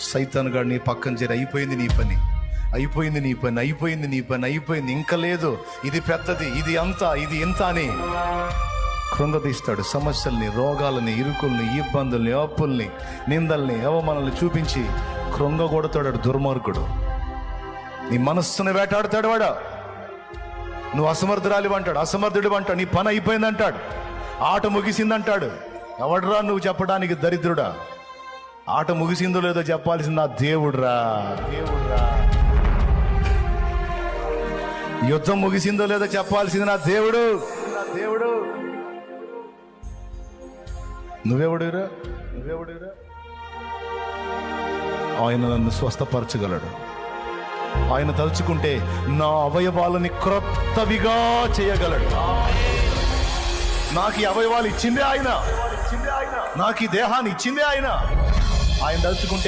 సైతాను గాడు నీ పక్కన చేరి అయిపోయింది నీ పని, అయిపోయింది నీ పని, అయిపోయింది నీ పని, అయిపోయింది, ఇంకా లేదు, ఇది పెద్దది, ఇది అంతా, ఇది ఇంత అని కృంగదీస్తాడు. సమస్యల్ని, రోగాలని, ఇరుకుల్ని, ఇబ్బందుల్ని, అప్పుల్ని, నిందల్ని, అవమానాలను చూపించి కృంగగొడతాడు దుర్మార్గుడు. నీ మనస్సును వేటాడుతాడు వాడు. నువ్వు అసమర్థురాలి అంటాడు, అసమర్థుడు అంటాడు, నీ పని అయిపోయింది అంటాడు, ఆట ముగిసిందంటాడు. ఎవడరా నువ్వు చెప్పడానికి దరిద్రుడా? ఆట ముగిసిందో లేదో చెప్పాల్సింది నా దేవుడురా, దేవుడురా. యుద్ధం ముగిసిందో లేదో చెప్పాల్సింది నా దేవుడు, నా దేవుడు. నువ్వెవడురా, నువ్వెవడురా? ఆయన నన్ను స్వస్థపరచగలడు. ఆయన తలుచుకుంటే నా అవయవాలని క్రొత్తవిగా చేయగలడు. నాకు ఈ అవయవాలు ఇచ్చిందే ఆయన, నాకు ఈ దేహాన్ని ఇచ్చిందే ఆయన. ఆయన తలుచుకుంటే